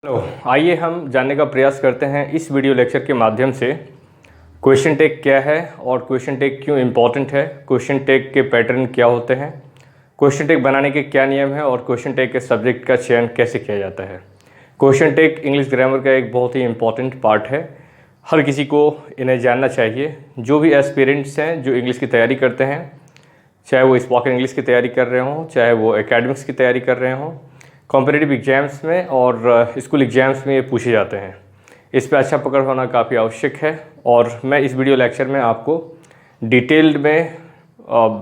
Hello, आइए हम जानने का प्रयास करते हैं इस वीडियो लेक्चर के माध्यम से क्वेश्चन टैग क्या है और क्वेश्चन टैग क्यों इम्पॉर्टेंट है, क्वेश्चन टैग के पैटर्न क्या होते हैं, क्वेश्चन टैग बनाने के क्या नियम है और क्वेश्चन टैग के सब्जेक्ट का चयन कैसे किया जाता है। क्वेश्चन टैग इंग्लिश ग्रामर का एक बहुत ही इम्पॉर्टेंट पार्ट है। हर किसी को इन्हें जानना चाहिए। जो भी एस्पिरेंट्स हैं जो इंग्लिश की तैयारी करते हैं, चाहे वो स्पोकन इंग्लिश की तैयारी कर रहे हों, चाहे वो एकेडमिक्स की तैयारी कर रहे हों, कॉम्पिटिटिव एग्जाम्स में और स्कूल एग्जाम्स में ये पूछे जाते हैं। इस पे अच्छा पकड़ होना काफ़ी आवश्यक है और मैं इस वीडियो लेक्चर में आपको डिटेल्ड में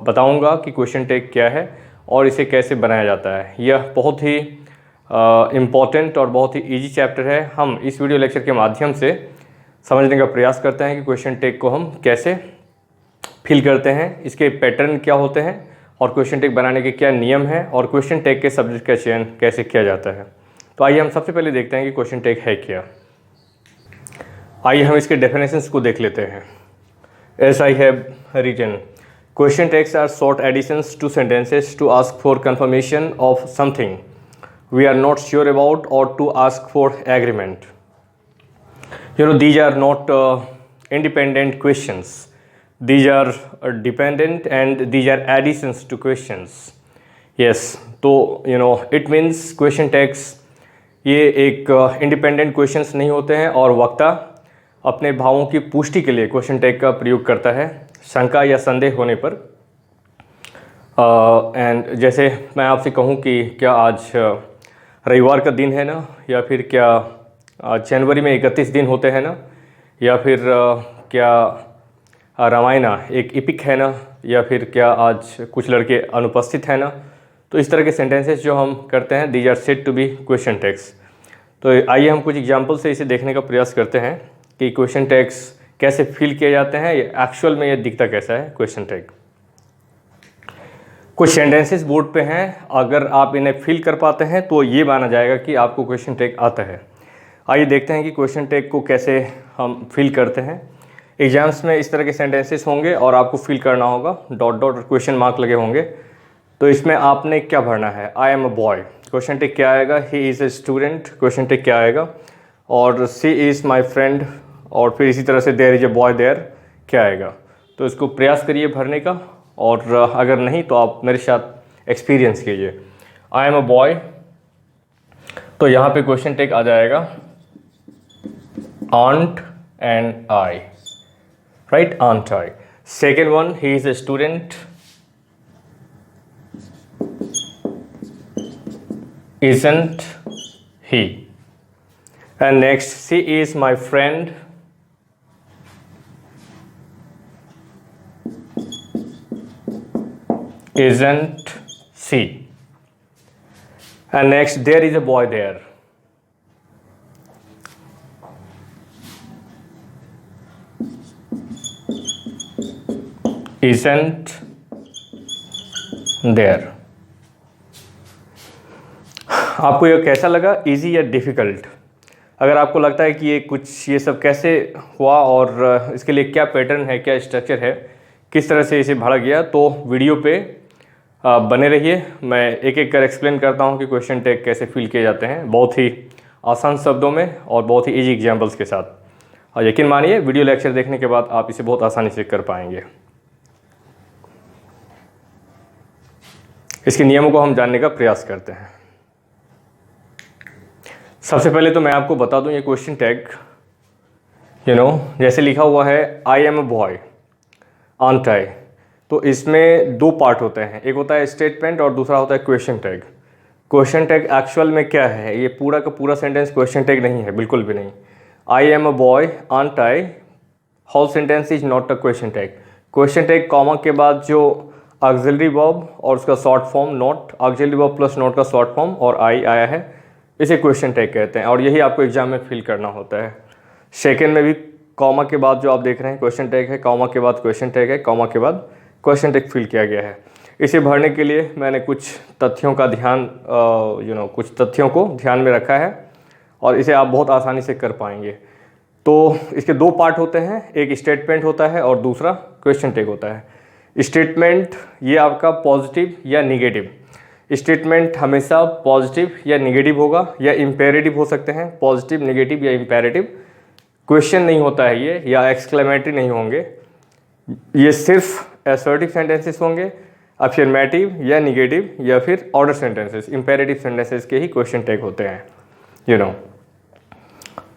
बताऊंगा कि क्वेश्चन टैग क्या है और इसे कैसे बनाया जाता है। यह बहुत ही इम्पॉर्टेंट और बहुत ही इजी चैप्टर है। हम इस वीडियो लेक्चर के माध्यम से समझने का प्रयास करते हैं कि क्वेश्चन टैग को हम कैसे फिल करते हैं, इसके पैटर्न क्या होते हैं और क्वेश्चन टैग बनाने के क्या नियम हैं और क्वेश्चन टैग के सब्जेक्ट का चयन कैसे किया जाता है। तो आइए हम सबसे पहले देखते हैं कि क्वेश्चन टैग है क्या। आइए हम इसके डेफिनेशंस को देख लेते हैं। As I have written, question tags are short additions to sentences to ask for confirmation of something we are not sure about or to ask for agreement. These are not independent questions. These are dependent and these are additions to questions. Yes, तो it means question tags ये एक independent questions नहीं होते हैं और वक्ता अपने भावों की पुष्टि के लिए क्वेश्चन टैग का प्रयोग करता है शंका या संदेह होने पर। एंड जैसे मैं आपसे कहूँ कि क्या आज रविवार का दिन है ना, या फिर क्या जनवरी में 31 दिन होते हैं ना, या फिर क्या रामायणा एक एपिक है ना, या फिर क्या आज कुछ लड़के अनुपस्थित हैं ना। तो इस तरह के सेंटेंसेस जो हम करते हैं these are said to be question tags. तो आइए हम कुछ एग्जांपल से इसे देखने का प्रयास करते हैं कि क्वेश्चन टैग्स कैसे फिल किए जाते हैं, एक्चुअल में ये दिखता कैसा है क्वेश्चन टैग। कुछ सेंटेंसेस बोर्ड पे हैं, अगर आप इन्हें फिल कर पाते हैं तो ये माना जाएगा कि आपको क्वेश्चन टैग आता है। आइए देखते हैं कि क्वेश्चन टैग को कैसे हम फिल करते हैं। एग्जाम्स में इस तरह के सेंटेंसेस होंगे और आपको फिल करना होगा, डॉट डॉट क्वेश्चन मार्क लगे होंगे। तो इसमें आपने क्या भरना है, I am a boy, question tag क्या आएगा, ही is a student, question tag क्या आएगा, और सी इज़ माई फ्रेंड, और फिर इसी तरह से there is a boy there क्या आएगा। तो इसको प्रयास करिए भरने का, और अगर नहीं तो आप मेरे साथ एक्सपीरियंस कीजिए। आई एम अ बॉय, तो यहाँ पे क्वेश्चन टैग आ जाएगा aunt and I, right? Aunt I. Second one, he is a student. Isn't he? And next, she is my friend. Isn't she? And next, there is a boy there. Isn't there? आपको यह कैसा लगा, easy या difficult? अगर आपको लगता है कि ये सब कैसे हुआ और इसके लिए क्या पैटर्न है, क्या स्ट्रक्चर है, किस तरह से इसे भरा गया, तो वीडियो पे बने रहिए। मैं एक एक कर एक्सप्लेन करता हूँ कि क्वेश्चन टैग कैसे फिल किए जाते हैं, बहुत ही आसान शब्दों में और बहुत ही ईजी एग्जाम्पल्स के साथ। और यकीन मानिए वीडियो लेक्चर देखने के बाद आप इसे बहुत आसानी से कर पाएंगे। इसके नियमों को हम जानने का प्रयास करते हैं। सबसे पहले तो मैं आपको बता दूं, ये क्वेश्चन टैग जैसे लिखा हुआ है I am a boy, aren't I, तो इसमें दो पार्ट होते हैं, एक होता है स्टेटमेंट और दूसरा होता है question tag. Question tag actual में क्या है, ये पूरा का पूरा सेंटेंस क्वेश्चन टैग नहीं है, बिल्कुल भी नहीं। I am a boy, aren't I, whole sentence is not a question tag. Question tag comma के बाद जो ऑक्सिलरी वर्ब और उसका short form not, auxiliary verb plus not का शॉर्ट फॉर्म और आई आया है, इसे क्वेश्चन टैग कहते हैं और यही आपको एग्जाम में फिल करना होता है। सेकंड में भी कॉमा के बाद जो आप देख रहे हैं क्वेश्चन टैग है, कॉमा के बाद क्वेश्चन टैग है, कॉमा के बाद क्वेश्चन टैग फिल किया गया है। इसे भरने के लिए मैंने कुछ तथ्यों को ध्यान में रखा है और इसे आप बहुत आसानी से कर पाएंगे। तो इसके दो पार्ट होते हैं, एक स्टेटमेंट होता है और दूसरा क्वेश्चन टैग होता है। स्टेटमेंट ये आपका पॉजिटिव या निगेटिव, स्टेटमेंट हमेशा पॉजिटिव या नेगेटिव होगा या इम्पेरेटिव हो सकते हैं, पॉजिटिव, नेगेटिव या इम्पेरेटिव। क्वेश्चन नहीं होता है ये, या एक्सक्लेमेटरी नहीं होंगे, ये सिर्फ असर्टिव सेंटेंसेस होंगे, अफर्मेटिव या नेगेटिव या फिर ऑर्डर सेंटेंसेस, इम्पेरेटिव सेंटेंसेस के ही क्वेश्चन टैग होते हैं, यू नो।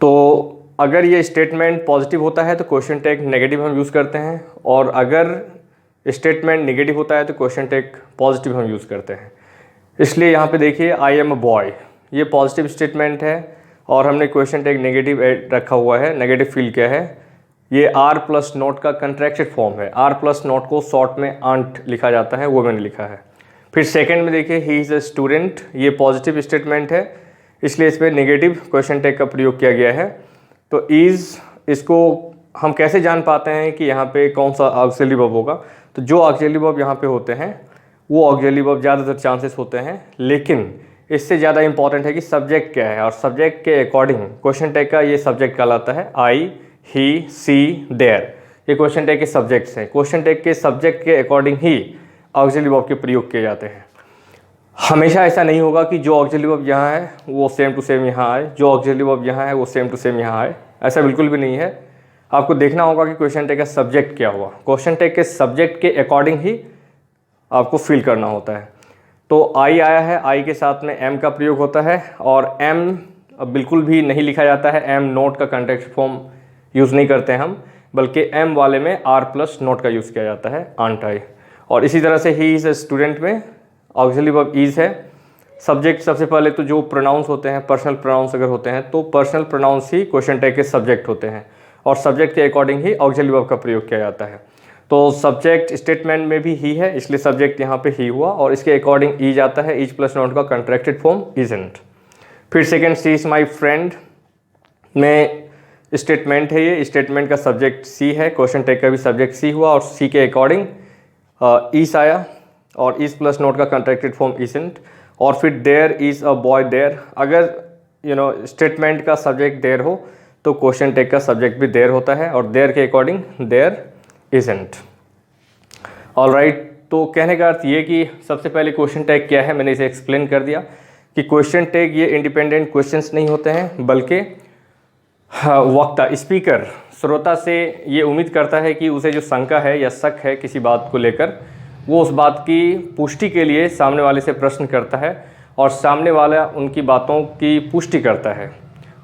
तो अगर ये स्टेटमेंट पॉजिटिव होता है तो क्वेश्चन टैग नेगेटिव हम यूज़ करते हैं, और अगर स्टेटमेंट नेगेटिव होता है तो क्वेश्चन टैग पॉजिटिव हम यूज़ करते हैं। इसलिए यहाँ पे देखिए आई एम अ बॉय, ये पॉजिटिव स्टेटमेंट है और हमने क्वेश्चन टैग नेगेटिव रखा हुआ है, नेगेटिव फील किया है। ये आर प्लस नॉट का कंट्रैक्टेड फॉर्म है, आर प्लस नॉट को शॉर्ट में आंट लिखा जाता है, वो मैंने लिखा है। फिर सेकंड में देखिए ही इज़ अ स्टूडेंट, ये पॉजिटिव स्टेटमेंट है, इसलिए इस पर नेगेटिव क्वेश्चन टैग का प्रयोग किया गया है। तो इज़, इसको हम कैसे जान पाते हैं कि यहाँ पे कौन सा ऑक्सिलरी वर्ब होगा? तो जो ऑक्सिलरी वर्ब यहाँ पे होते हैं वो ऑक्सिलरी वर्ब ज़्यादातर चांसेस होते हैं, लेकिन इससे ज़्यादा इंपॉर्टेंट है कि सब्जेक्ट क्या है, और सब्जेक्ट के अकॉर्डिंग क्वेश्चन टैग का ये सब्जेक्ट कहलाता है। आई, ही, सी, देयर, ये क्वेश्चन टैग के सब्जेक्ट्स हैं। क्वेश्चन टैग के सब्जेक्ट के अकॉर्डिंग ही ऑक्सिलरी वर्ब के प्रयोग किए जाते हैं। हमेशा ऐसा नहीं होगा कि जो ऑक्सिलरी वर्ब यहाँ है वो सेम टू सेम यहाँ आए, जो ऑक्सिलरी वर्ब यहाँ है वो सेम टू सेम यहाँ आए, ऐसा बिल्कुल भी नहीं है। आपको देखना होगा कि क्वेश्चन टैग का सब्जेक्ट क्या हुआ, क्वेश्चन टैग के सब्जेक्ट के अकॉर्डिंग ही आपको फिल करना होता है। तो आई आया है, आई के साथ में एम का प्रयोग होता है, और एम बिल्कुल भी नहीं लिखा जाता है, एम नोट का कॉन्टेक्स्ट फॉर्म यूज़ नहीं करते हैं हम, बल्कि एम वाले में आर प्लस नोट का यूज़ किया जाता है, आंट आई। और इसी तरह से ही इज़ अ स्टूडेंट में ऑक्सिलरी वर्ब इज़ है। सब्जेक्ट सबसे पहले तो जो प्रोनाउंस होते हैं, पर्सनल प्रोनाउंस अगर होते हैं तो पर्सनल प्रोनाउंस ही क्वेश्चन टैग के सब्जेक्ट होते हैं, और सब्जेक्ट के अकॉर्डिंग ही ऑक्सिलरी वर्ब का प्रयोग किया जाता है। तो सब्जेक्ट स्टेटमेंट में भी ही है, इसलिए सब्जेक्ट यहाँ पे ही हुआ, और इसके अकॉर्डिंग ईज आता है, ईज प्लस नॉट का कॉन्ट्रैक्टेड फॉर्म इजंट। फिर second she is my friend में स्टेटमेंट है, ये स्टेटमेंट का सब्जेक्ट सी है, क्वेश्चन टैग का भी सब्जेक्ट सी हुआ, और सी के अकॉर्डिंग ईज आया, और ईज प्लस नॉट का कॉन्ट्रैक्टेड फॉर्म इजंट। और फिर there is a boy there, अगर स्टेटमेंट का सब्जेक्ट देयर हो तो क्वेश्चन टैग का सब्जेक्ट भी देयर होता है, और देयर के अकॉर्डिंग देयर इजंट। ऑलराइट, तो कहने का अर्थ ये कि सबसे पहले क्वेश्चन टैग क्या है मैंने इसे एक्सप्लेन कर दिया कि क्वेश्चन टैग ये इंडिपेंडेंट क्वेश्चंस नहीं होते हैं, बल्कि वक्ता, स्पीकर, श्रोता से ये उम्मीद करता है कि उसे जो शंका है या शक है किसी बात को लेकर, वो उस बात की पुष्टि के लिए सामने वाले से प्रश्न करता है, और सामने वाला उनकी बातों की पुष्टि करता है।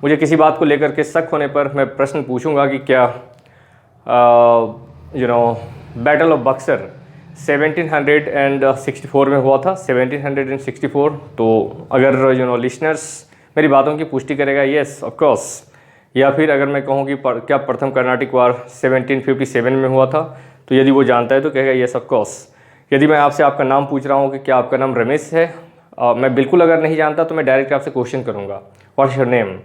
मुझे किसी बात को लेकर के शक होने पर मैं प्रश्न पूछूंगा कि क्या बैटल ऑफ बक्सर 1764 में हुआ था, 1764। तो अगर लिसनर्स मेरी बातों की पुष्टि करेगा येस ऑफ कोर्स, या फिर अगर मैं कहूँ कि क्या प्रथम कर्नाटिक वार 1757 में हुआ था, तो यदि वो जानता है तो कहेगा येस ऑफ कोर्स। यदि मैं आपसे आपका नाम पूछ रहा हूँ कि क्या आपका नाम रमेश है, मैं बिल्कुल अगर नहीं जानता तो मैं डायरेक्ट आपसे क्वेश्चन करूँगा व्हाट्स योर नेम,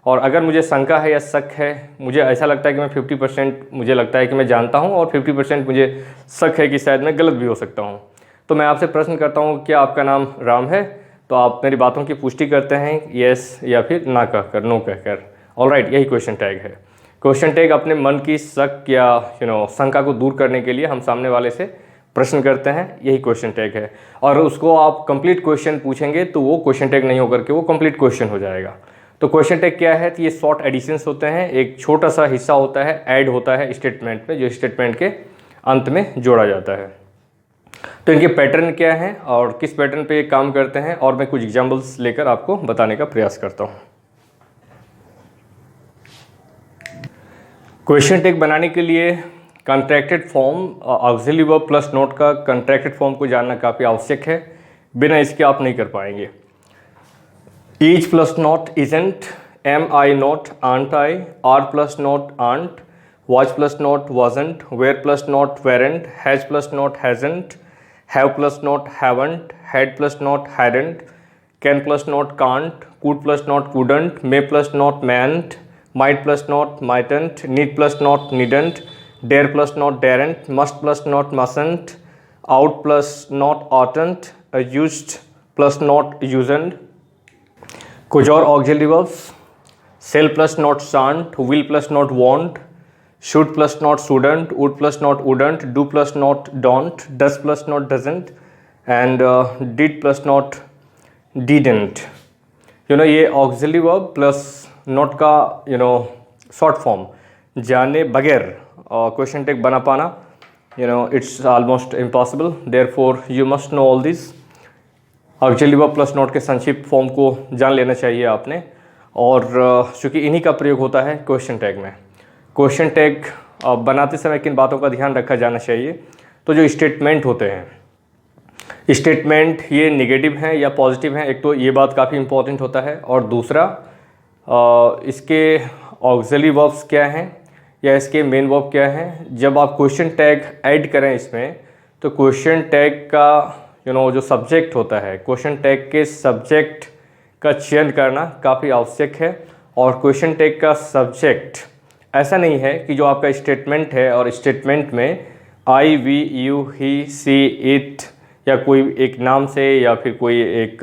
और अगर मुझे शंका है या शक है, मुझे ऐसा लगता है कि मैं 50% मुझे लगता है कि मैं जानता हूँ और 50% मुझे शक है कि शायद मैं गलत भी हो सकता हूँ, तो मैं आपसे प्रश्न करता हूँ क्या आपका नाम राम है, तो आप मेरी बातों की पुष्टि करते हैं येस या फिर ना कहकर, नो कहकर। ऑलराइट, यही क्वेश्चन टैग है। क्वेश्चन टैग अपने मन की शक या शंका को दूर करने के लिए हम सामने वाले से प्रश्न करते हैं, यही क्वेश्चन टैग है। और उसको आप कंप्लीट क्वेश्चन पूछेंगे तो वो क्वेश्चन टैग नहीं होकर के वो कंप्लीट क्वेश्चन हो जाएगा। तो क्वेश्चन टैग क्या है? तो ये शॉर्ट एडिशंस होते हैं, एक छोटा सा हिस्सा होता है, ऐड होता है स्टेटमेंट में, जो स्टेटमेंट के अंत में जोड़ा जाता है। तो इनके पैटर्न क्या हैं और किस पैटर्न पे काम करते हैं, और मैं कुछ एग्जाम्पल्स लेकर आपको बताने का प्रयास करता हूँ। क्वेश्चन टैग बनाने के लिए contracted form auxiliary verb plus note का कॉन्ट्रैक्टेड फॉर्म को जानना काफ़ी आवश्यक है, बिना इसके आप नहीं कर पाएंगे। Is plus not isn't, am I not aren't I, are plus not aren't, was plus not wasn't, were plus not weren't, has plus not hasn't, have plus not haven't, had plus not hadn't, can plus not can't, could plus not couldn't, may plus not mayn't, might plus not mightn't, need plus not needn't, dare plus not daren't, must plus not mustn't, out plus not oughtn't, used plus not usedn't. कुछ और auxiliary verbs: shall plus not shan't, will plus not won't, should plus not shouldn't, would plus not wouldn't, do plus not don't, does plus not doesn't, and did plus not didn't, ये auxiliary verb plus not का short form, जाने बगैर question take बना पाना it's almost impossible. Therefore you must know all this. Auxiliary verb plus not के संक्षिप्त form को जान लेना चाहिए आपने, और चूँकि इन्हीं का प्रयोग होता है क्वेश्चन टैग में। क्वेश्चन टैग बनाते समय किन बातों का ध्यान रखा जाना चाहिए? तो जो स्टेटमेंट होते हैं, स्टेटमेंट ये नेगेटिव हैं या पॉजिटिव हैं, एक तो ये बात काफ़ी इंपॉर्टेंट होता है, और दूसरा इसके ऑक्सिलरी वर्ब्स क्या हैं या इसके मेन वर्ब क्या हैं। जब आप क्वेश्चन टैग ऐड करें इसमें, तो क्वेश्चन टैग का जो सब्जेक्ट होता है, क्वेश्चन टैग के सब्जेक्ट का चयन करना काफ़ी आवश्यक है। और क्वेश्चन टैग का सब्जेक्ट ऐसा नहीं है कि जो आपका स्टेटमेंट है और स्टेटमेंट में I, we, you, he, she, it या कोई एक नाम से या फिर कोई एक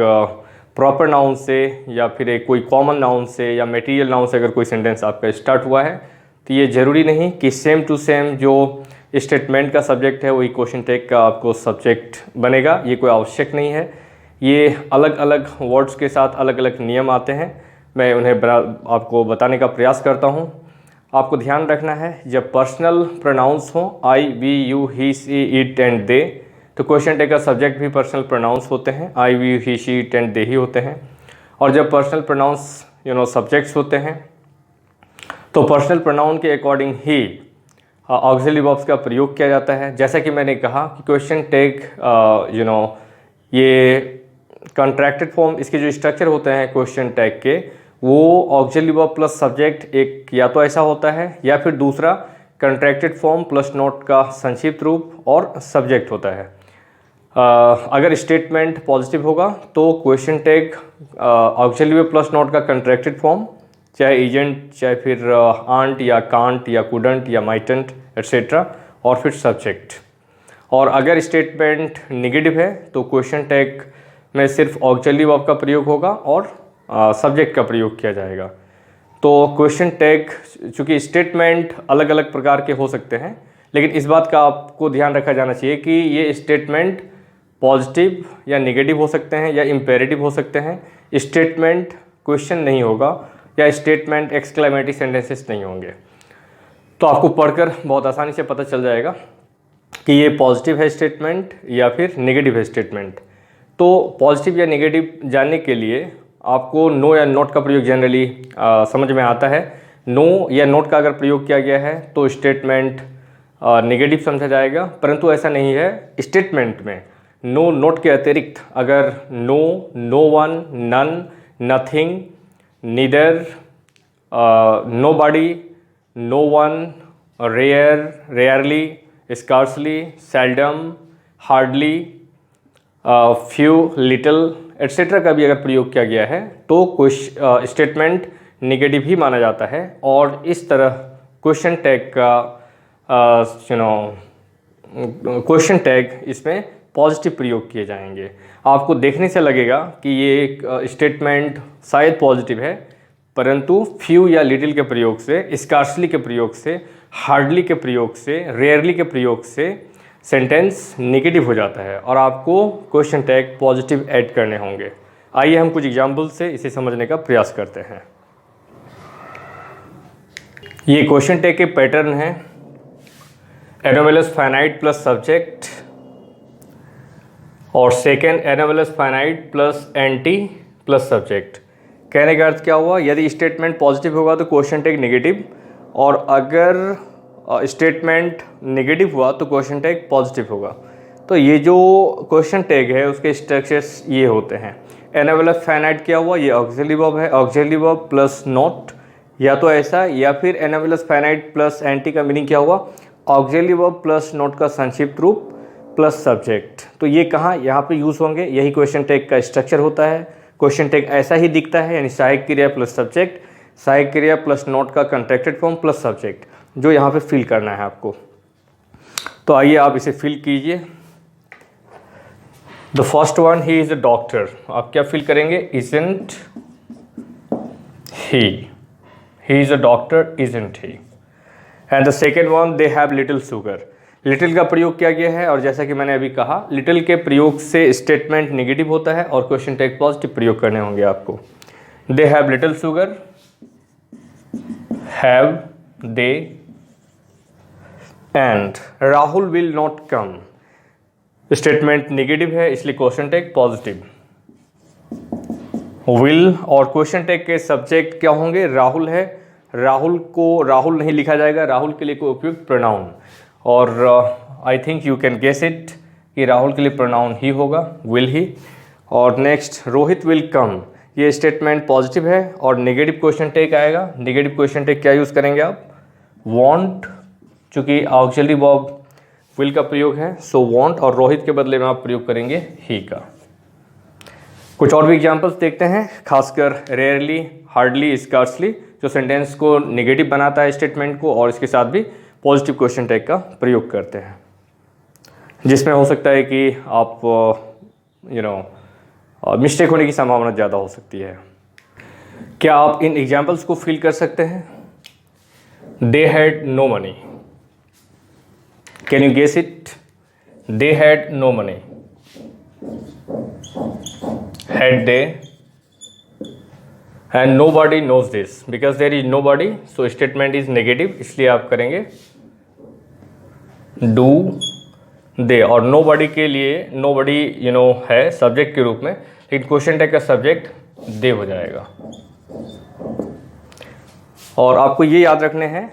प्रॉपर नाउन से या फिर एक कोई कॉमन नाउन से या मटेरियल नाउन से अगर कोई सेंटेंस आपका स्टार्ट हुआ है, तो ये ज़रूरी नहीं कि सेम टू सेम जो स्टेटमेंट का सब्जेक्ट है वही क्वेश्चन टैग का आपको सब्जेक्ट बनेगा। ये कोई आवश्यक नहीं है। ये अलग अलग वर्ड्स के साथ अलग अलग नियम आते हैं, मैं उन्हें आपको बताने का प्रयास करता हूँ। आपको ध्यान रखना है, जब पर्सनल प्रोनाउंस हों I, we, you, he, she, it and they, तो क्वेश्चन टैग का सब्जेक्ट भी पर्सनल प्रोनाउंस होते हैं, I, we, he, she, it and they ही होते हैं। और जब पर्सनल प्रोनाउंस सब्जेक्ट्स होते हैं, तो पर्सनल प्रोनाउन के अकॉर्डिंग ही ऑक्सिलरी वर्ब्स का प्रयोग किया जाता है। जैसा कि मैंने कहा कि क्वेश्चन टैग ये कॉन्ट्रैक्टेड फॉर्म, इसके जो स्ट्रक्चर होते हैं क्वेश्चन टैग के, वो ऑक्सिलरी वर्ब प्लस सब्जेक्ट एक या तो ऐसा होता है, या फिर दूसरा कॉन्ट्रैक्टेड फॉर्म प्लस नोट का संक्षिप्त रूप और सब्जेक्ट होता है। अगर स्टेटमेंट पॉजिटिव होगा तो question tag auxiliary verb plus note का कॉन्ट्रैक्टेड फॉर्म, चाहे एजेंट, चाहे फिर आंट या कांट या कुडंट या माइटेंट एट्सेट्रा, और फिर सब्जेक्ट। और अगर स्टेटमेंट नेगेटिव है तो क्वेश्चन टैग में सिर्फ ऑक्सिलरी वर्ब का प्रयोग होगा और सब्जेक्ट का प्रयोग किया जाएगा। तो क्वेश्चन टैग, चूँकि स्टेटमेंट अलग अलग प्रकार के हो सकते हैं, लेकिन इस बात का आपको ध्यान रखा जाना चाहिए कि ये स्टेटमेंट पॉजिटिव या नेगेटिव हो सकते हैं या इम्पेरेटिव हो सकते हैं। स्टेटमेंट क्वेश्चन नहीं होगा या स्टेटमेंट एक्सक्लेमेटरी सेंटेंसेस नहीं होंगे। तो आपको पढ़कर बहुत आसानी से पता चल जाएगा कि ये पॉजिटिव है स्टेटमेंट या फिर नेगेटिव है स्टेटमेंट। तो पॉजिटिव या नेगेटिव जानने के लिए आपको नो या नोट का प्रयोग जनरली समझ में आता है। नो या नोट का अगर प्रयोग किया गया है तो स्टेटमेंट नेगेटिव समझा जाएगा, परंतु ऐसा नहीं है। स्टेटमेंट में नो नोट के अतिरिक्त अगर no, no one, none, nothing, neither, nobody, no one, rare, rarely, scarcely, seldom, hardly, few, little etcetera का भी अगर प्रयोग किया गया है तो कुछ स्टेटमेंट नेगेटिव ही माना जाता है। और इस तरह क्वेश्चन टैग का क्वेश्चन टैग इसमें पॉजिटिव प्रयोग किए जाएंगे। आपको देखने से लगेगा कि ये एक स्टेटमेंट शायद पॉजिटिव है, परंतु फ्यू या लिटिल के प्रयोग से, स्कार्सली के प्रयोग से, हार्डली के प्रयोग से, रेयरली के प्रयोग से सेंटेंस नेगेटिव हो जाता है और आपको क्वेश्चन टैग पॉजिटिव ऐड करने होंगे। आइए हम कुछ एग्जाम्पल से इसे समझने का प्रयास करते हैं। ये क्वेश्चन टैग के पैटर्न हैं। एनोमलस फाइनाइट प्लस सब्जेक्ट, और second anomalous finite plus anti plus subject. कहने का अर्थ क्या हुआ? यदि स्टेटमेंट पॉजिटिव होगा तो क्वेश्चन टैग नेगेटिव, और अगर स्टेटमेंट नेगेटिव हुआ तो क्वेश्चन टैग पॉजिटिव होगा। तो ये जो क्वेश्चन टैग है उसके स्ट्रक्चर्स ये होते हैं। एनोमलस फाइनाइट क्या हुआ? ये ऑक्सिलरी वर्ब है, ऑक्सिलरी वर्ब प्लस नॉट, या तो ऐसा, या फिर एनोमलस फाइनाइट प्लस एंटी का मीनिंग क्या हुआ? ऑक्सिलरी वर्ब प्लस नॉट का संक्षिप्त रूप प्लस सब्जेक्ट। तो ये कहाँ यहाँ पे यूज़ होंगे? यही क्वेश्चन टैग का स्ट्रक्चर होता है। क्वेश्चन टैग ऐसा ही दिखता है, यानी सहायक क्रिया प्लस सब्जेक्ट, सहायक क्रिया प्लस नॉट का कॉन्ट्रैक्टेड फॉर्म प्लस सब्जेक्ट, जो यहाँ पे फिल करना है आपको। तो आइए आप इसे फिल कीजिए। The first one, he is a doctor. आप क्या फिल करेंगे? Isn't he is a doctor, isn't he. And the second one, they have little sugar. Little का प्रयोग किया गया है और जैसा कि मैंने अभी कहा लिटिल के प्रयोग से स्टेटमेंट नेगेटिव होता है और क्वेश्चन टैग पॉजिटिव प्रयोग करने होंगे आपको। They have little sugar, have they, and Rahul will not come. Statement negative है इसलिए क्वेश्चन टैग पॉजिटिव। विल और क्वेश्चन टैग के सब्जेक्ट क्या होंगे? राहुल है, राहुल को राहुल नहीं लिखा जाएगा, राहुल के लिए कोई उपयुक्त प्रोनाउन, और I think you can guess it कि राहुल के लिए प्रोनाउन ही होगा, विल ही। और नेक्स्ट रोहित विल कम, ये स्टेटमेंट पॉजिटिव है और नेगेटिव क्वेश्चन टैग आएगा। नेगेटिव क्वेश्चन टैग क्या यूज़ करेंगे आप? वॉन्ट, चूँकि ऑक्सिलरी वर्ब विल का प्रयोग है सो वॉन्ट, और रोहित के बदले में आप प्रयोग करेंगे ही का। कुछ और भी एग्जाम्पल्स देखते हैं, खासकर रेयरली, हार्डली, स्कार्सली, जो सेंटेंस को नेगेटिव बनाता है स्टेटमेंट को और इसके साथ भी पॉजिटिव क्वेश्चन टैग का प्रयोग करते हैं, जिसमें हो सकता है कि आप मिस्टेक होने की संभावना ज़्यादा हो सकती है। क्या आप इन एग्जाम्पल्स को फील कर सकते हैं? They had no money, can you guess it? They had no money, had they, and nobody knows this because there is nobody, so statement is negative, इसलिए आप करेंगे do they, और nobody के लिए nobody है सब्जेक्ट के रूप में, लेकिन क्वेश्चन टैग का सब्जेक्ट they हो जाएगा। और आपको ये याद रखने हैं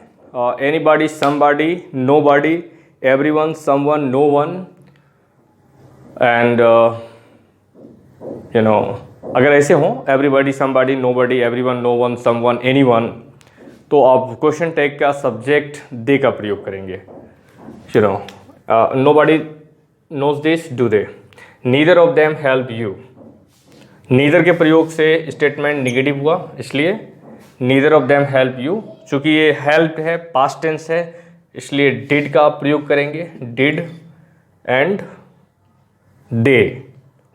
anybody, somebody, nobody, everyone, someone, no one, and अगर ऐसे हों everybody, somebody, nobody, everyone, no one, someone, anyone, तो आप क्वेश्चन टैग का सब्जेक्ट दे का प्रयोग करेंगे। Nobody knows this, do they. Neither of them help you, neither के प्रयोग से स्टेटमेंट नेगेटिव हुआ इसलिए neither of them help you. चूँकि ये हेल्प है, पास्ट टेंस है, इसलिए डिड का आप प्रयोग करेंगे, did and they.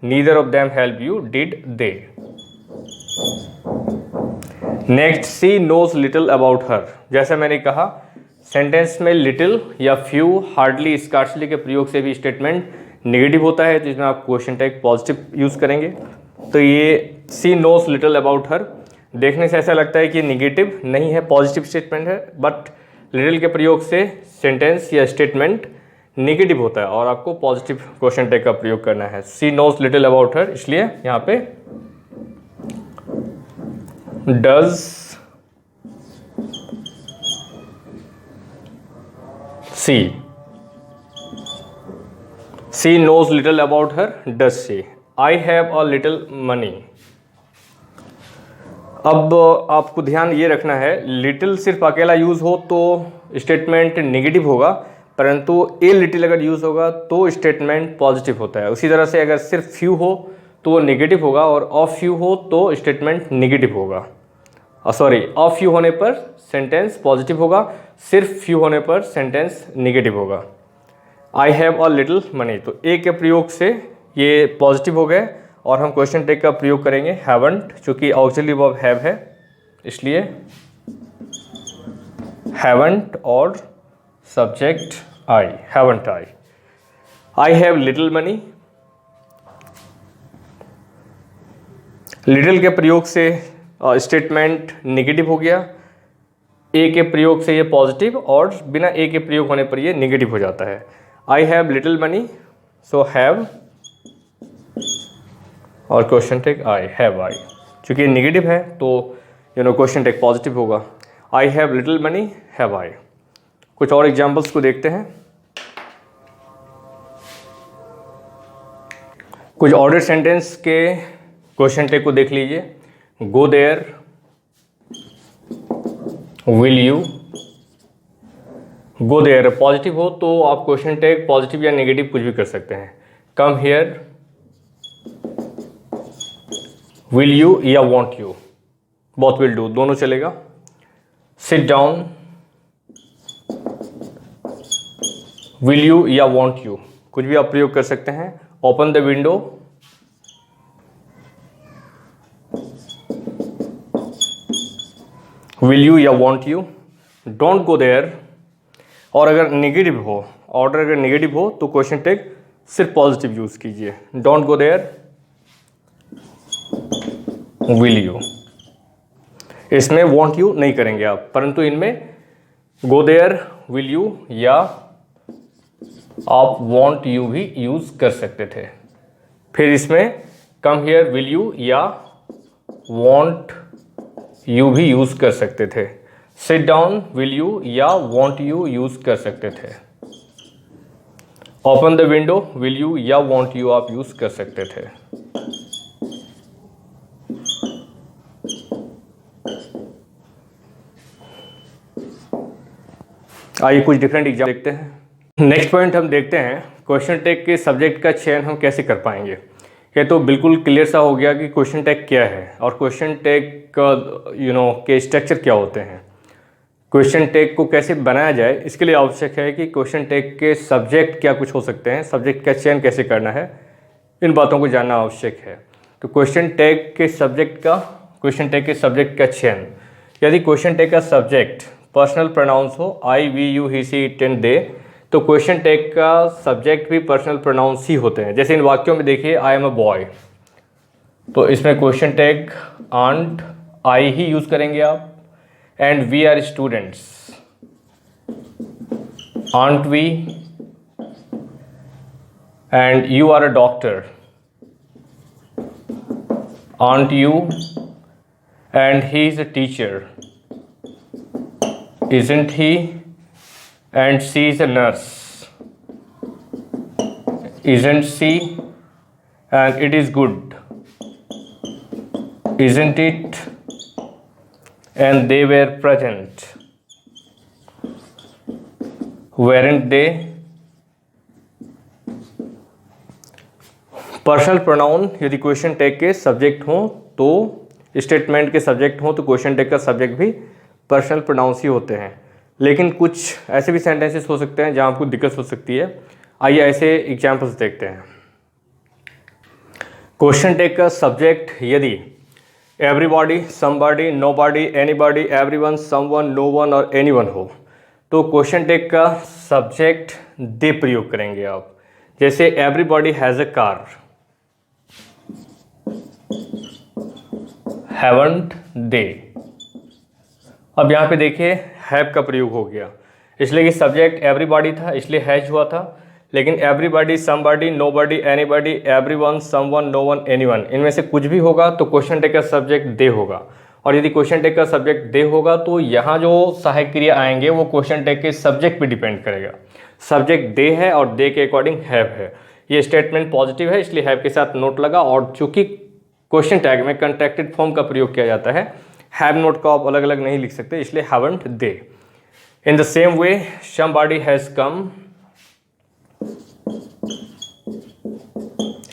Neither of them help you, did they. Next, she knows little about her. जैसा मैंने कहा सेंटेंस में लिटिल या फ्यू, हार्डली, स्कार्सली के प्रयोग से भी स्टेटमेंट नेगेटिव होता है, तो इसमें आप क्वेश्चन टैग पॉजिटिव यूज़ करेंगे। तो ये she knows little about her देखने से ऐसा लगता है कि नेगेटिव नहीं है, पॉजिटिव स्टेटमेंट है, बट लिटिल के प्रयोग से सेंटेंस या स्टेटमेंट नेगेटिव होता है और आपको पॉजिटिव क्वेश्चन टैग का प्रयोग करना है। She knows little about her, इसलिए यहाँ पे does she knows little about her, does she. I have a little money. अब आपको ध्यान ये रखना है, लिटिल सिर्फ अकेला यूज हो तो स्टेटमेंट नेगेटिव होगा, परंतु ए लिटिल अगर यूज़ होगा तो स्टेटमेंट पॉजिटिव होता है। उसी तरह से अगर सिर्फ फ्यू हो तो वो नेगेटिव होगा और ऑफ फ्यू हो तो स्टेटमेंट नेगेटिव होगा। सॉरी, ऑफ फ्यू होने पर सेंटेंस पॉजिटिव होगा, सिर्फ फ्यू होने पर सेंटेंस नेगेटिव होगा। I have a little money, तो ए के प्रयोग से ये पॉजिटिव हो गए और हम क्वेश्चन टैग का प्रयोग करेंगे हैवंट, चूँकि ऑक्सिलरी वर्ब हैव है इसलिए हैवंट और subject I, haven't I. I have little money, little के प्रयोग से स्टेटमेंट नेगेटिव हो गया, ए के प्रयोग से ये पॉजिटिव और बिना ए के प्रयोग होने पर ये नेगेटिव हो जाता है। I have little money, so have और question tag I, have I. चूँकि नेगेटिव है तो क्वेश्चन टैग पॉजिटिव होगा। I have little money, have I. कुछ और एग्जाम्पल्स को देखते हैं। कुछ ऑर्डर सेंटेंस के क्वेश्चन टैग को देख लीजिए। Go there, will you. Go there positive हो तो आप क्वेश्चन टैग पॉजिटिव या नेगेटिव कुछ भी कर सकते हैं। कम हियर, विल यू या won't you, both will do, दोनों चलेगा। सिट डाउन, विल यू या वॉन्ट यू, कुछ भी आप प्रयोग कर सकते हैं। Open the window, will you या won't you. Don't go there, और अगर नेगेटिव हो ऑर्डर अगर नेगेटिव हो तो क्वेश्चन टैग सिर्फ पॉजिटिव यूज़ कीजिए। Don't go there, will you, इसमें वॉन्ट यू नहीं करेंगे आप, परंतु इनमें गो देयर, विल यू या आप वॉन्ट यू भी यूज़ कर सकते थे। फिर इसमें कम हियर, विल यू या वॉन्ट यू भी यूज़ कर सकते थे। सिट डाउन, विल यू या वॉन्ट यू यूज़ कर सकते थे। Open the window, will you या वॉन्ट यू आप यूज़ कर सकते थे। आइए कुछ डिफरेंट एग्जाम देखते हैं। नेक्स्ट पॉइंट हम देखते हैं क्वेश्चन टैग के सब्जेक्ट का चयन हम कैसे कर पाएंगे। ये तो बिल्कुल क्लियर सा हो गया कि क्वेश्चन टैग क्या है और क्वेश्चन टैग का के स्ट्रक्चर क्या होते हैं। क्वेश्चन टैग को कैसे बनाया जाए इसके लिए आवश्यक है कि क्वेश्चन टैग के सब्जेक्ट क्या कुछ हो सकते हैं, सब्जेक्ट का चयन कैसे करना है, इन बातों को जानना आवश्यक है। तो क्वेश्चन टैग के सब्जेक्ट का चयन, यदि क्वेश्चन टैग का सब्जेक्ट पर्सनल प्रोनाउंस हो, I, we, you, he, she, it and they, तो क्वेश्चन टैग का सब्जेक्ट भी पर्सनल प्रोनाउंस ही होते हैं। जैसे इन वाक्यों में देखिए, आई एम अ बॉय, तो इसमें क्वेश्चन टैग आंट, आई ही यूज़ करेंगे आप। And we are students, aren't we. And you are a doctor, aren't you. And he is a teacher, isn't he? And she is a nurse, isn't she? And it is good, isn't it? And they were present, weren't they? Personal pronoun यदि question tag के subject हों तो, statement के subject हों तो question tag का subject भी personal pronouns ही होते हैं। लेकिन कुछ ऐसे भी सेंटेंसेस हो सकते हैं जहां आपको दिक्कत हो सकती है। आइए ऐसे एग्जांपल्स देखते हैं। क्वेश्चन टैग का सब्जेक्ट यदि everybody, somebody, nobody, anybody, everyone, someone, no one और एनीवन हो तो क्वेश्चन टैग का सब्जेक्ट दे प्रयोग करेंगे आप। जैसे everybody has a car, haven't they. अब यहाँ पे देखिए हैव का प्रयोग हो गया, इसलिए कि सब्जेक्ट एवरीबॉडी था इसलिए हैज हुआ था। लेकिन everybody, somebody, nobody, anybody, everyone, someone, known, anyone, इनमें से कुछ भी होगा तो क्वेश्चन टैग का सब्जेक्ट दे होगा। और यदि क्वेश्चन टैग का सब्जेक्ट दे होगा तो यहाँ जो सहायक क्रिया आएंगे वो क्वेश्चन टैग के सब्जेक्ट पे डिपेंड करेगा। सब्जेक्ट दे है और दे के अकॉर्डिंग हैव है। ये स्टेटमेंट पॉजिटिव है इसलिए हैव के साथ नोट लगा, और चूंकि क्वेश्चन टैग में कंट्रैक्टेड फॉर्म का प्रयोग किया जाता है, हैव नोट को आप अलग अलग नहीं लिख सकते, इसलिए haven't they. In the same way somebody has come,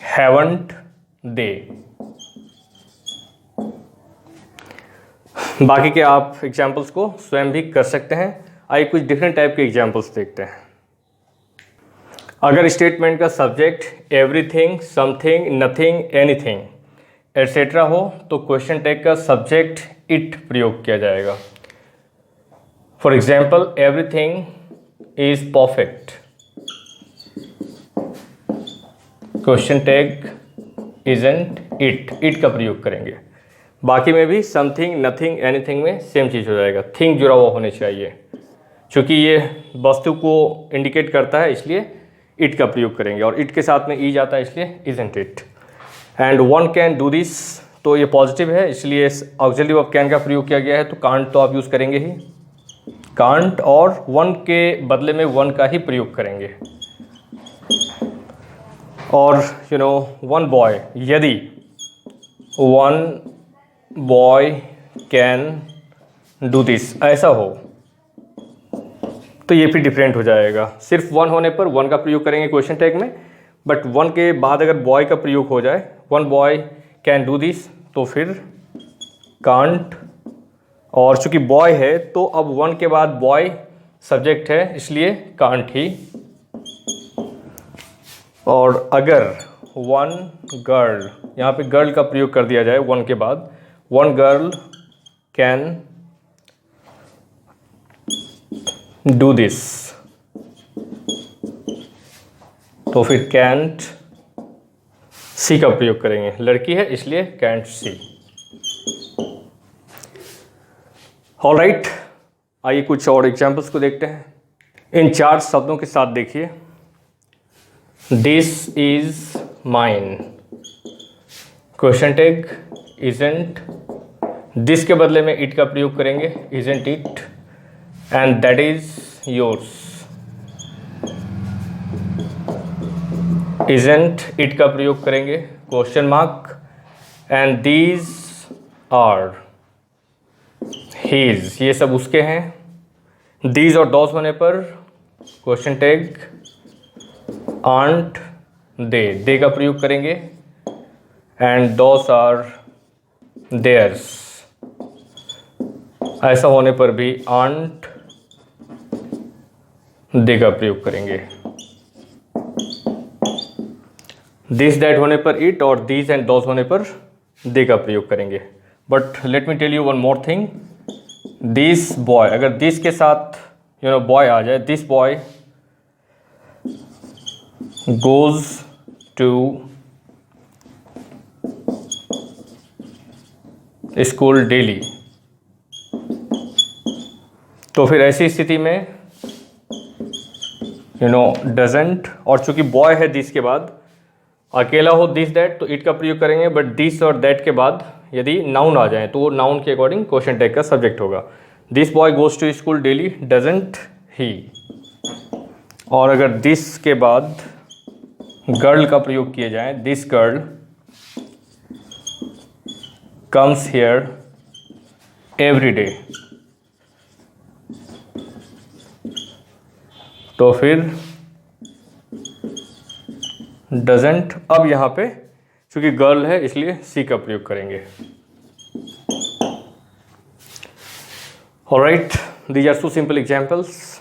haven't they. बाकी के आप एग्जाम्पल्स को स्वयं भी कर सकते हैं। आइए कुछ डिफरेंट टाइप के एग्जाम्पल्स देखते हैं। अगर स्टेटमेंट का subject everything, something, nothing, anything etcetera हो तो क्वेश्चन टैग का सब्जेक्ट इट प्रयोग किया जाएगा। For example, everything is perfect, question tag isn't it, it का प्रयोग करेंगे। बाकी में भी समथिंग, नथिंग, एनीथिंग में सेम चीज़ हो जाएगा, थिंग जुड़ा हुआ होने चाहिए। चूँकि ये वस्तु को इंडिकेट करता है इसलिए इट का प्रयोग करेंगे, और इट के साथ में ई जाता है इसलिए isn't it. And one can do this, तो ये पॉजिटिव है इसलिए ऑक्सिलरी ऑफ कैन का प्रयोग किया गया है, तो कांट तो आप यूज़ करेंगे ही, कांट, और वन के बदले में वन का ही प्रयोग करेंगे। और वन बॉय, यदि one boy can do this ऐसा हो तो ये फिर डिफरेंट हो जाएगा। सिर्फ वन होने पर वन का प्रयोग करेंगे क्वेश्चन टैग में, बट वन के बाद अगर बॉय का प्रयोग हो जाए, one boy can do this, तो फिर कांट। और चूंकि बॉय है तो अब वन के बाद बॉय सब्जेक्ट है इसलिए कांट ही। और अगर वन गर्ल, यहाँ पे गर्ल का प्रयोग कर दिया जाए वन के बाद, one girl can do this, तो फिर कैंट सी का प्रयोग करेंगे, लड़की है इसलिए कैंट सी। ऑलराइट, आइए कुछ और एग्जाम्पल्स को देखते हैं। इन 4 शब्दों के साथ देखिए, this is mine, question tag isn't, this के बदले में इट का प्रयोग करेंगे, isn't it, and that is yours, isn't it का प्रयोग करेंगे, question mark, and these are his, ये सब उसके हैं। दीज और दोस होने पर क्वेश्चन टैग आंट दे का प्रयोग करेंगे, एंड दोस आर देयर्स, ऐसा होने पर भी आंट दे का प्रयोग करेंगे। दिस दैट होने पर इट और दीज एंड दोस होने पर दे का प्रयोग करेंगे। But let me tell you one more thing, this boy, अगर दिस के साथ बॉय आ जाए, this boy goes to school daily, तो फिर ऐसी स्थिति में डजंट, और चूंकि बॉय है दिस के बाद, अकेला हो दिस दैट तो इट का प्रयोग करेंगे, बट दिस और दैट के बाद यदि नाउन आ जाए तो वो नाउन के अकॉर्डिंग क्वेश्चन टैग का सब्जेक्ट होगा। This boy goes to school daily, doesn't he. और अगर दिस के बाद गर्ल का प्रयोग किया जाए, this girl comes here every day, तो फिर डजंट, अब यहाँ पे चूंकि गर्ल है इसलिए सी का प्रयोग करेंगे। Alright, these are two simple examples.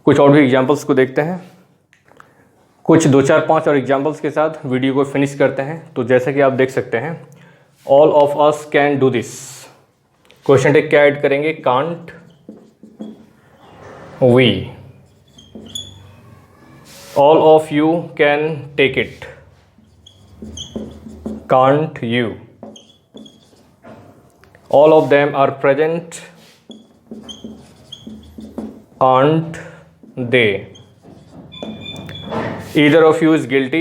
कुछ और भी एग्जाम्पल्स को देखते हैं, कुछ 2 4 5 और एग्जाम्पल्स के साथ वीडियो को फिनिश करते हैं। तो जैसे कि आप देख सकते हैं, all of us can do this, question tag क्या ऐड करेंगे, can't we. All of you can take it, can't you. All of them are present, aren't they? Either of you is guilty,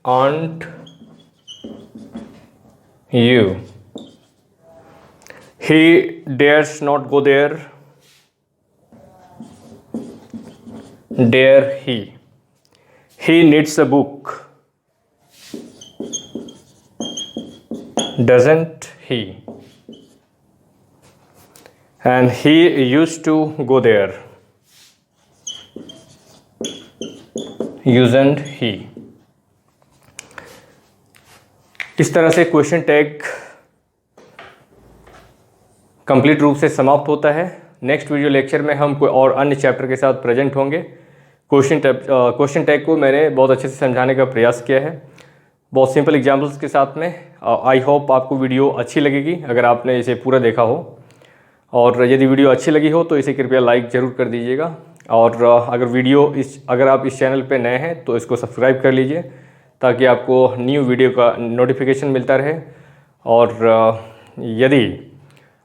aren't you? He dares not go there, dare he? He needs a book, doesn't he? And he used to go there, यूजंट ही। इस तरह से question tag complete रूप से समाप्त होता है। Next video lecture में हम कोई और अन्य चैप्टर के साथ प्रेजेंट होंगे। क्वेश्चन टैग को मैंने बहुत अच्छे से समझाने का प्रयास किया है, बहुत सिंपल एग्जाम्पल्स के साथ में। आई होप आपको वीडियो अच्छी लगेगी अगर आपने इसे पूरा देखा हो, और यदि वीडियो अच्छी लगी हो तो इसे कृपया लाइक ज़रूर कर दीजिएगा। और अगर आप इस चैनल पे नए हैं तो इसको सब्सक्राइब कर लीजिए ताकि आपको न्यू वीडियो का नोटिफिकेशन मिलता रहे। और यदि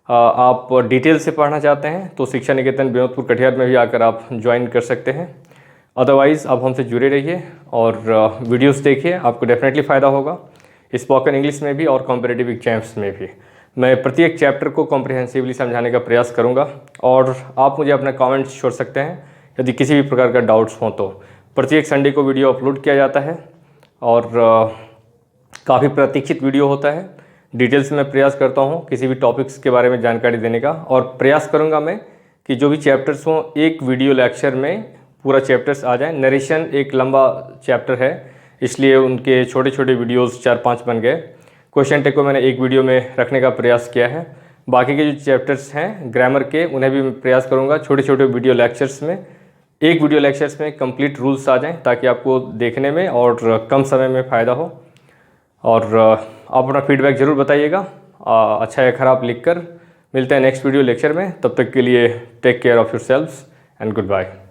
आप डिटेल से पढ़ना चाहते हैं तो शिक्षा निकेतन विनोदपुर कटिहार में भी आकर आप ज्वाइन कर सकते हैं। अदरवाइज़ आप हमसे जुड़े रहिए और वीडियोस देखिए, आपको डेफिनेटली फ़ायदा होगा स्पोकन इंग्लिश में भी और कॉम्पिटिटिव एग्जाम्स में भी। मैं प्रत्येक चैप्टर को कॉम्प्रिहेंसिवली समझाने का प्रयास करूंगा, और आप मुझे अपना कमेंट्स छोड़ सकते हैं यदि किसी भी प्रकार का डाउट्स हों तो। प्रत्येक संडे को वीडियो अपलोड किया जाता है और काफ़ी प्रतीक्षित वीडियो होता है। डिटेल्स में प्रयास करता हूं किसी भी टॉपिक्स के बारे में जानकारी देने का, और प्रयास करूंगा मैं कि जो भी चैप्टर्स हों एक वीडियो लेक्चर में पूरा चैप्टर्स आ जाए। नरेशन एक लंबा चैप्टर है इसलिए उनके छोटे छोटे वीडियोज़ 4-5 बन गए। क्वेश्चन टैग को मैंने एक वीडियो में रखने का प्रयास किया है। बाकी के जो चैप्टर्स हैं ग्रामर के उन्हें भी मैं प्रयास करूंगा छोटे छोटे वीडियो लेक्चर्स में, एक वीडियो लेक्चर्स में कंप्लीट रूल्स आ जाएं ताकि आपको देखने में और कम समय में फ़ायदा हो। और आप अपना फीडबैक ज़रूर बताइएगा, अच्छा या ख़राब लिखकर। मिलते हैं नेक्स्ट वीडियो लेक्चर में, तब तक के लिए take care of yourselves and good bye.